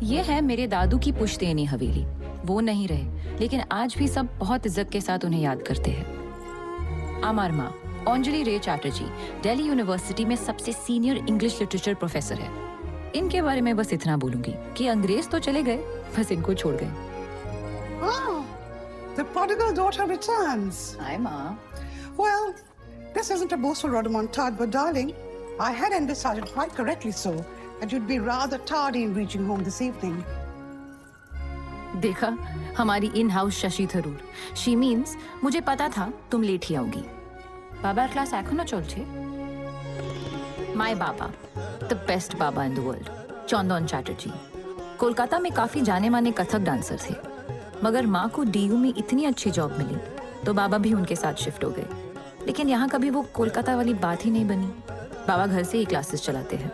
ये है मेरे दादू की पुश्तैनी हवेली। वो नहीं रहे, लेकिन आज भी सब बहुत इज्जत के साथ उन्हें याद करते हैं। अमर माँ अंजलि रे चैटर्जी दिल्ली यूनिवर्सिटी में सबसे सीनियर इंग्लिश लिटरेचर प्रोफेसर है। इनके बारे में बस इतना बोलूंगी कि अंग्रेज तो चले गए, बस इनको छोड़ गए। Oh, the prodigal daughter returns. हाय माँ। Well, this isn't a boastful rodomontade, but darling, I had envisaged quite correctly so that you'd be rather tardy in reaching home this evening. देखा, हमारी in house Shashi Tharoor. She means मुझे पता था तुम late ही आओगी। बाबार क्लास एखोनो चलছে? My baba, the best baba in the world, Chandan Chatterjee. Kolkata में काफी जाने माने कथक डांसर थे, मगर माँ को डीयू में इतनी अच्छी जॉब मिली तो बाबा भी उनके साथ शिफ्ट हो गए। लेकिन यहाँ कभी वो कोलकाता वाली बात ही नहीं बनी। बाबा घर से ही क्लासेस चलाते हैं,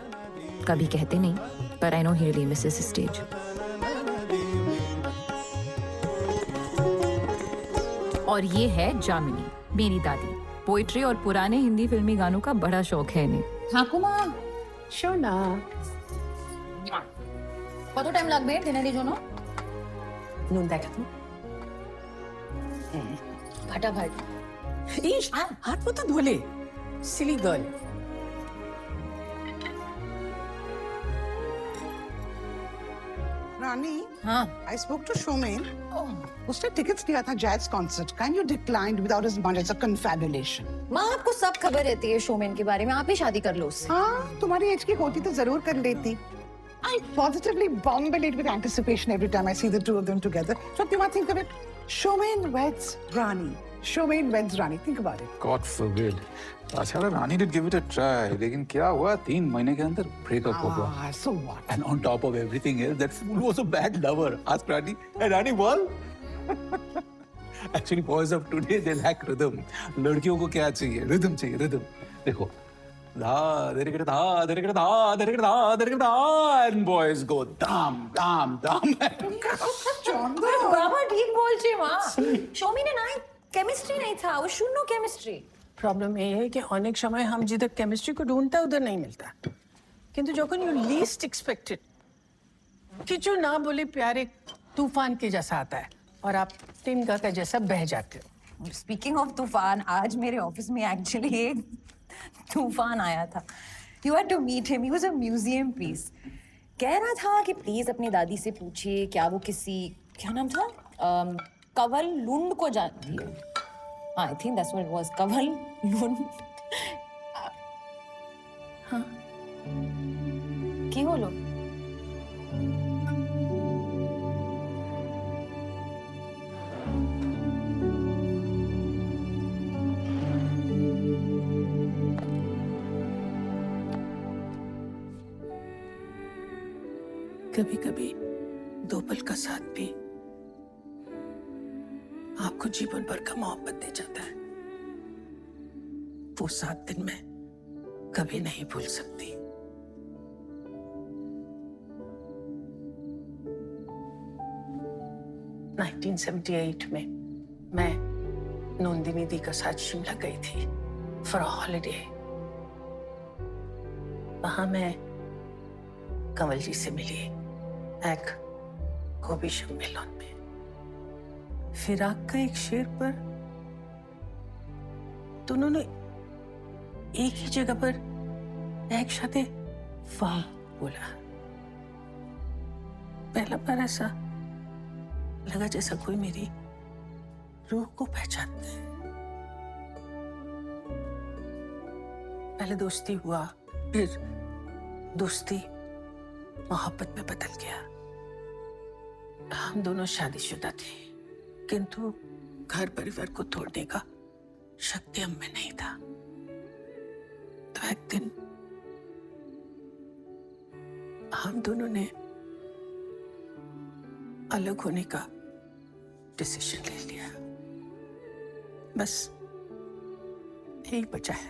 कभी कहते नहीं, पर I know he really Mrs stage. और ये है जामिनी, मेरी दादी। पोइट्री और पुराने हिंदी फिल्मी गानों का बड़ा शौक है इन्हें। ঠাকুমা শোনা কত টাইম লাগবে ডিনারের জন্য? নুন দেখা তো ফাটাফাট। ইস হাত পা তো ধোলে সিলি গার্ল Rani, हाँ। I spoke to Shomen. उसने टिकट्स लिया था jazz concert. Can you decline without as much as a confabulation? माँ आपको सब खबर रहती है शोमेन के बारे में, आप ही शादी कर लो उससे। हाँ, तुम्हारी एज की होती तो जरूर कर लेती। I positively bombulate with anticipation every time I see the two of them together. So you might think of it, Shomen weds Rani. Shomen weds Rani. Think about it. God forbid. अच्छा रानी did give it a try, लेकिन क्या हुआ 3 महीने के अंदर breakup हो गया. Ah, so what? And on top of everything else, that fool was a bad lover. Ask Rani. And Rani won. Actually, boys of today they lack rhythm. लड़कियों को क्या चाहिए? Rhythm चाहिए, rhythm. देखो. धा, धीरे धीरे धा, धीरे धीरे धा, धीरे धीरे धा, धीरे धीरे धा, and boys go dam, dam, dam. বাবা ঠিক বলছে মা। শোমেনের নাই কেমিস্ট্রি नहीं था, वो शून्य केमिस्ट्री। प्रॉब्लम ये है कि अनेक समय हम जिधर केमिस्ट्री को ढूंढता उधर नहीं मिलता, किंतु जब यू लीस्ट एक्सपेक्टेड किचु ना बोले प्यार एक तूफान के जैसा आता है और आप तिनका का जैसा बह जाते हो। स्पीकिंग ऑफ तूफान, आज मेरे ऑफिस में एक्चुअली एक तूफान आया था। You had to meet him, he was a museum piece. कह रहा था कि प्लीज अपनी दादी से पूछिए क्या वो किसी, क्या नाम था, कंवल लुंड को जानती है। I think that's what it was, Kanwal Lund. हाँ क्यों बोलो? कभी कभी दो पल का साथ भी आपको जीवन भर का मोहब्बत दे जाता है। वो 7 दिन मैं कभी नहीं भूल सकती। (1978) में मैं नंदिनी दी के साथ शिमला गई थी फॉर अ हॉलिडे। वहां मैं कंवल जी से मिली एक गोभी सम्मेलन में। फिराक का एक शेर पर दोनों ने एक ही जगह पर एक साथ वाह बोला। पहला बार ऐसा लगा जैसा कोई मेरी रूह को पहचानता है। पहले दोस्ती हुआ, फिर दोस्ती मोहब्बत में बदल गया। हम दोनों शादीशुदा थे, किंतु घर परिवार को तोड़ने का शक्ति हम में नहीं था। तो एक दिन हम दोनों ने अलग होने का डिसीजन ले लिया। बस यही बचा है।